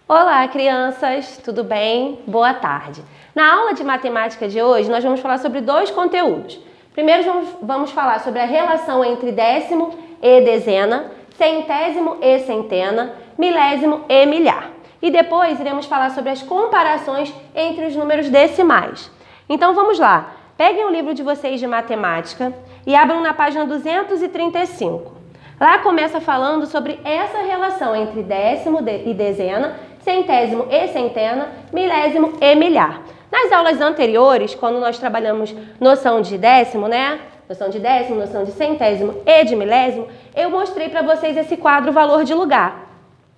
Olá, crianças! Tudo bem? Boa tarde! Na aula de matemática de hoje, nós vamos falar sobre dois conteúdos. Primeiro, vamos falar sobre a relação entre décimo e dezena, centésimo e centena, milésimo e milhar. E depois, iremos falar sobre as comparações entre os números decimais. Então, vamos lá. Peguem o livro de vocês de matemática e abram na página 235. Lá começa falando sobre essa relação entre décimo e dezena, centésimo e centena, milésimo e milhar. Nas aulas anteriores, quando nós trabalhamos noção de décimo, né? Noção de décimo, noção de centésimo e de milésimo, eu mostrei para vocês esse quadro valor de lugar.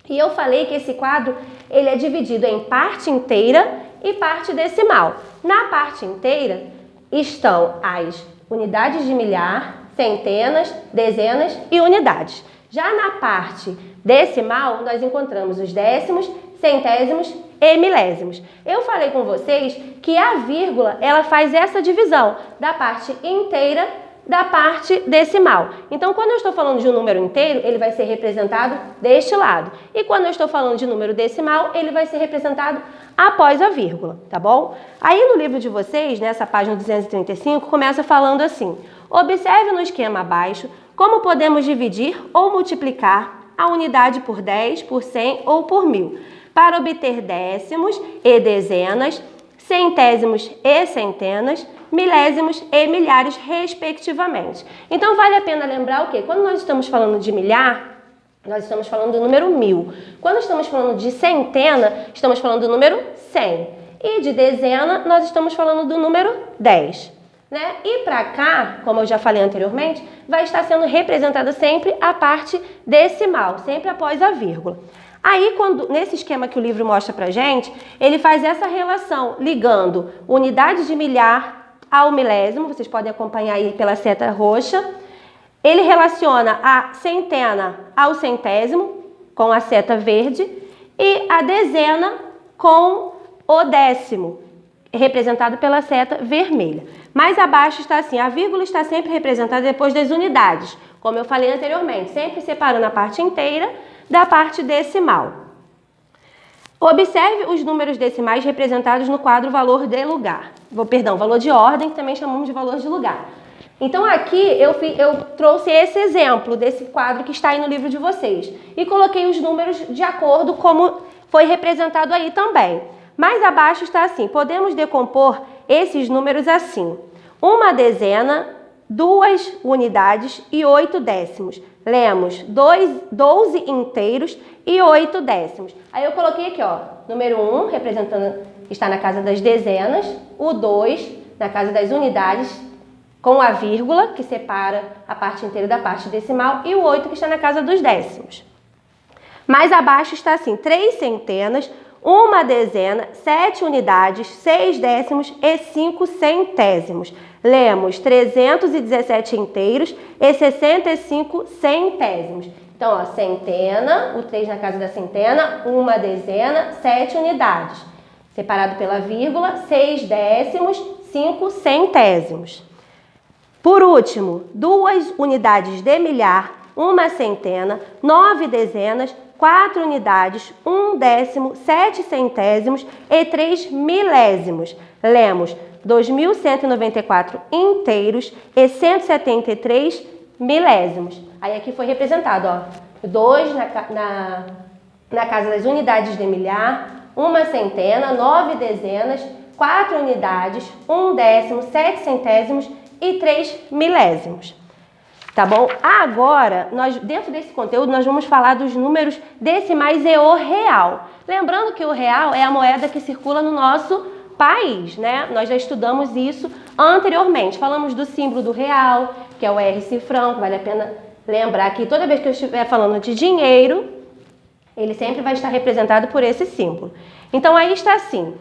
E eu falei que esse quadro ele é dividido em parte inteira e parte decimal. Na parte inteira estão as unidades de milhar, centenas, dezenas e unidades. Já na parte decimal, nós encontramos os décimos, centésimos e milésimos. Eu falei com vocês que a vírgula, ela faz essa divisão da parte inteira da parte decimal. Então, quando eu estou falando de um número inteiro, ele vai ser representado deste lado. E quando eu estou falando de número decimal, ele vai ser representado após a vírgula, tá bom? Aí no livro de vocês, nessa página 235, começa falando assim: observe no esquema abaixo como podemos dividir ou multiplicar a unidade por 10, por 100 ou por 1000, para obter décimos e dezenas, centésimos e centenas, milésimos e milhares, respectivamente. Então, vale a pena lembrar o quê? Quando nós estamos falando de milhar, nós estamos falando do número 1000. Quando estamos falando de centena, estamos falando do número 100. E de dezena, nós estamos falando do número 10. Né? E para cá, como eu já falei anteriormente, vai estar sendo representada sempre a parte decimal, sempre após a vírgula. Aí, nesse esquema que o livro mostra pra gente, ele faz essa relação ligando unidade de milhar ao milésimo, vocês podem acompanhar aí pela seta roxa. Ele relaciona a centena ao centésimo, com a seta verde, e a dezena com o décimo, representado pela seta vermelha. Mais abaixo está assim, a vírgula está sempre representada depois das unidades, como eu falei anteriormente, sempre separando a parte inteira da parte decimal. Observe os números decimais representados no quadro valor de lugar. Valor de ordem, que também chamamos de valor de lugar. Então aqui eu trouxe esse exemplo desse quadro que está aí no livro de vocês. E coloquei os números de acordo como foi representado aí também. Mais abaixo está assim, podemos decompor esses números assim: uma dezena, 2 unidades e 8 décimos. Lemos 12 inteiros e 8 décimos. Aí eu coloquei aqui, ó, número 1 representando, está na casa das dezenas, o 2 na casa das unidades, com a vírgula que separa a parte inteira da parte decimal, e o 8 que está na casa dos décimos. Mais abaixo está assim, 3 centenas, 1 dezena, 7 unidades, 6 décimos e 5 centésimos. Lemos 317 inteiros e 65 centésimos. Então, ó, centena, o 3 na casa da centena, 1 dezena, 7 unidades. Separado pela vírgula, 6 décimos, 5 centésimos. Por último, 2 unidades de milhar, 1 centena, 9 dezenas, 4 unidades, 1 décimo, 7 centésimos e 3 milésimos. Lemos 2.194 inteiros e 173 milésimos. Aí aqui foi representado, ó, 2 na casa das unidades de milhar, 1 centena, 9 dezenas, 4 unidades, 1 décimo, 7 centésimos e 3 milésimos. Tá bom? Agora, dentro desse conteúdo, nós vamos falar dos números decimais e o real. Lembrando que o real é a moeda que circula no nosso país, né? Nós já estudamos isso anteriormente. Falamos do símbolo do real, que é o R cifrão, que vale a pena lembrar que toda vez que eu estiver falando de dinheiro, ele sempre vai estar representado por esse símbolo. Então, aí está assim.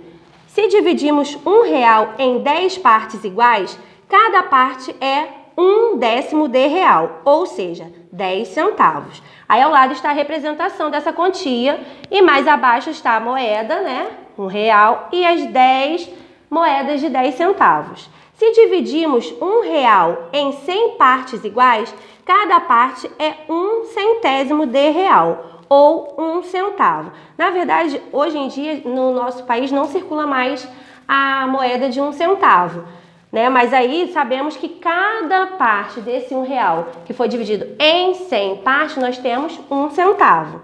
Se dividimos R$1 em 10 partes iguais, cada parte é 1 décimo de real, ou seja, 10 centavos. Aí ao lado está a representação dessa quantia e mais abaixo está a moeda, né? R$1 e as 10 moedas de 10 centavos. Se dividimos R$1 em 100 partes iguais, cada parte é 1 centésimo de real, ou 1 centavo. Na verdade, hoje em dia, no nosso país não circula mais a moeda de 1 centavo, né? Mas aí sabemos que cada parte desse R$1 que foi dividido em 100 partes, nós temos 1 centavo.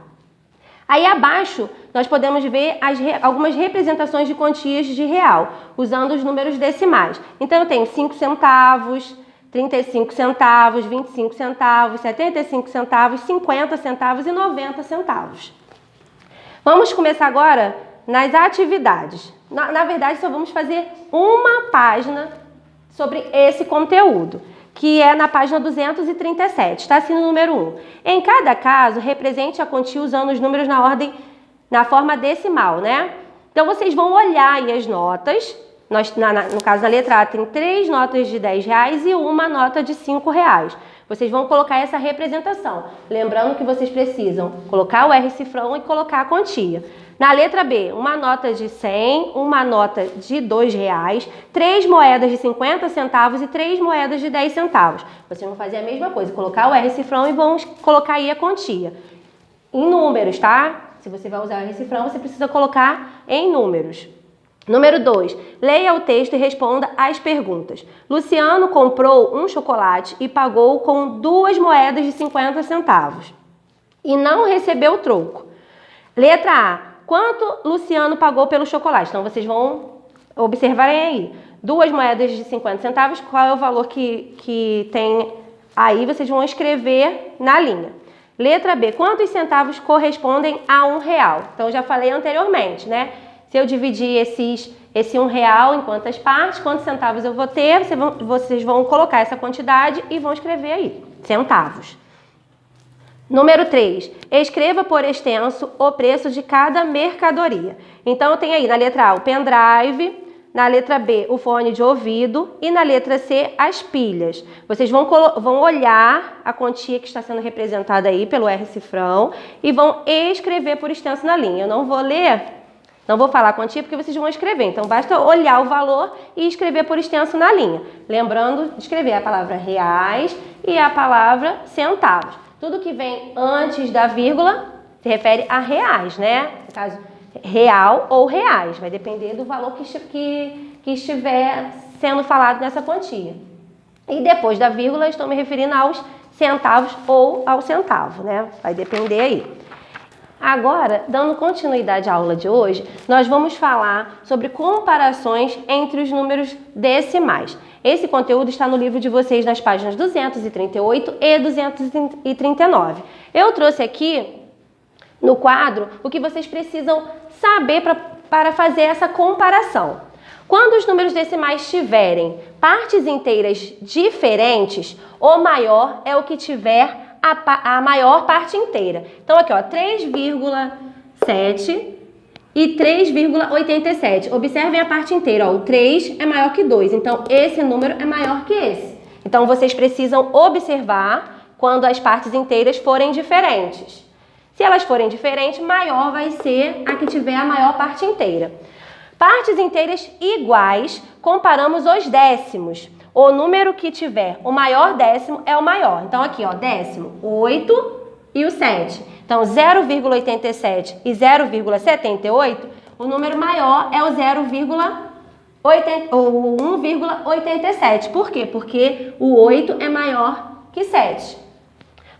Aí abaixo nós podemos ver algumas representações de quantias de real, usando os números decimais. Então eu tenho 5 centavos, 35 centavos, 25 centavos, 75 centavos, 50 centavos e 90 centavos. Vamos começar agora nas atividades. Na verdade, só vamos fazer uma página sobre esse conteúdo, que é na página 237, está assim no número 1. Em cada caso, represente a quantia usando os números na forma decimal, né? Então, vocês vão olhar aí as notas. No caso, na letra A, tem 3 notas de R$10 e uma nota de R$5. Vocês vão colocar essa representação. Lembrando que vocês precisam colocar o R-cifrão e colocar a quantia. Na letra B, uma nota de 100, uma nota de R$2, 3 moedas de 50 centavos e 3 moedas de 10 centavos. Vocês vão fazer a mesma coisa, colocar o R-cifrão e vão colocar aí a quantia. Em números, tá? Se você vai usar o R-cifrão, você precisa colocar em números. Número 2. Leia o texto e responda às perguntas. Luciano comprou um chocolate e pagou com 2 moedas de 50 centavos e não recebeu troco. Letra A. Quanto Luciano pagou pelo chocolate? Então, vocês vão observarem aí. 2 moedas de 50 centavos, qual é o valor que tem aí? Vocês vão escrever na linha. Letra B. Quantos centavos correspondem a R$1? Então, eu já falei anteriormente, né? Se eu dividir esse R$1 em quantas partes, quantos centavos eu vou ter, vocês vão colocar essa quantidade e vão escrever aí, centavos. Número 3. Escreva por extenso o preço de cada mercadoria. Então, eu tenho aí na letra A o pendrive, na letra B o fone de ouvido e na letra C as pilhas. Vocês vão olhar a quantia que está sendo representada aí pelo R-cifrão e vão escrever por extenso na linha. Eu não vou ler, não vou falar a quantia porque vocês vão escrever. Então, basta olhar o valor e escrever por extenso na linha. Lembrando de escrever a palavra reais e a palavra centavos. Tudo que vem antes da vírgula se refere a reais, né? No caso, real ou reais. Vai depender do valor que estiver sendo falado nessa quantia. E depois da vírgula, estou me referindo aos centavos ou ao centavo, né? Vai depender aí. Agora, dando continuidade à aula de hoje, nós vamos falar sobre comparações entre os números decimais. Esse conteúdo está no livro de vocês nas páginas 238 e 239. Eu trouxe aqui no quadro o que vocês precisam saber para fazer essa comparação. Quando os números decimais tiverem partes inteiras diferentes, o maior é o que tiver a maior parte inteira. Então, aqui, ó, 3,7 e 3,87. Observem a parte inteira, ó, o 3 é maior que 2, então esse número é maior que esse. Então, vocês precisam observar quando as partes inteiras forem diferentes. Se elas forem diferentes, maior vai ser a que tiver a maior parte inteira. Partes inteiras iguais, comparamos os décimos. O número que tiver o maior décimo é o maior. Então, aqui, ó, décimo, 8 e o 7. Então, 0,87 e 0,78, o número maior é o 1,87. Por quê? Porque o 8 é maior que 7.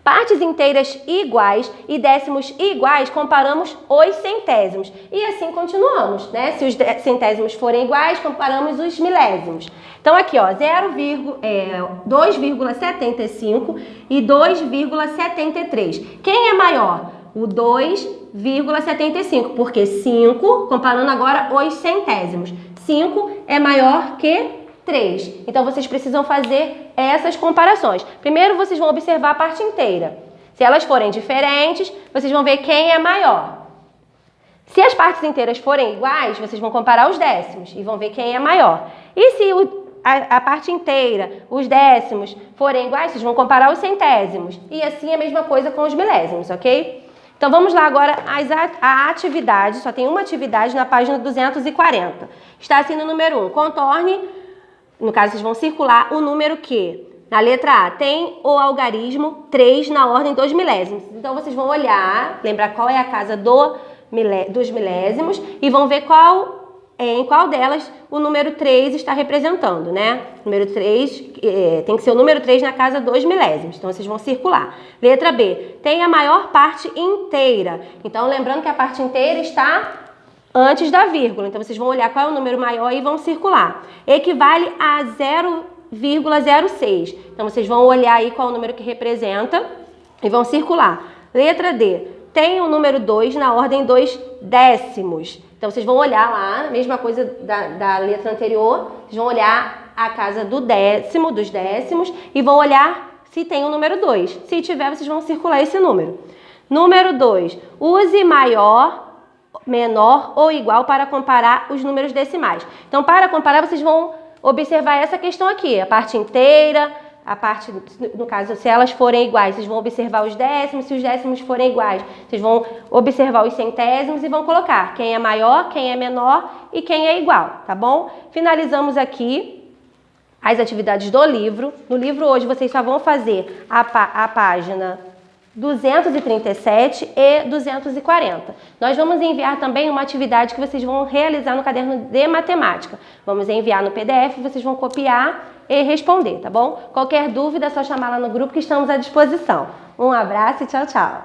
Partes inteiras iguais e décimos iguais, comparamos os centésimos. E assim continuamos, né? Se os centésimos forem iguais, comparamos os milésimos. Então, aqui, ó, 2,75 e 2,73. Quem é maior? O 2,75, porque 5, comparando agora os centésimos, 5 é maior que 3. Então, vocês precisam fazer essas comparações. Primeiro, vocês vão observar a parte inteira. Se elas forem diferentes, vocês vão ver quem é maior. Se as partes inteiras forem iguais, vocês vão comparar os décimos e vão ver quem é maior. E se a parte inteira, os décimos, forem iguais, vocês vão comparar os centésimos. E assim a mesma coisa com os milésimos, ok? Então, vamos lá agora a atividade. Só tem uma atividade na página 240. Está assim no número 1. Contorne. No caso, vocês vão circular o número que Na letra A, tem o algarismo 3 na ordem dos milésimos. Então, vocês vão olhar, lembrar qual é a casa dos milésimos e vão ver em qual delas o número 3 está representando, né? Número 3, tem que ser o número 3 na casa dos milésimos. Então, vocês vão circular. Letra B, tem a maior parte inteira. Então, lembrando que a parte inteira está antes da vírgula. Então, vocês vão olhar qual é o número maior e vão circular. Equivale a 0,06. Então, vocês vão olhar aí qual é o número que representa e vão circular. Letra D, tem o número 2 na ordem dos décimos. Então, vocês vão olhar lá, mesma coisa da letra anterior, vocês vão olhar a casa dos décimos, e vão olhar se tem o número 2. Se tiver, vocês vão circular esse número. Número 2, use maior, menor ou igual para comparar os números decimais. Então, para comparar, vocês vão observar essa questão aqui, a parte inteira, a parte, no caso, se elas forem iguais, vocês vão observar os décimos, se os décimos forem iguais, vocês vão observar os centésimos e vão colocar quem é maior, quem é menor e quem é igual, tá bom? Finalizamos aqui as atividades do livro. No livro hoje vocês só vão fazer a página 237 e 240. Nós vamos enviar também uma atividade que vocês vão realizar no caderno de matemática. Vamos enviar no PDF, vocês vão copiar e responder, tá bom? Qualquer dúvida é só chamar lá no grupo que estamos à disposição. Um abraço e tchau, tchau!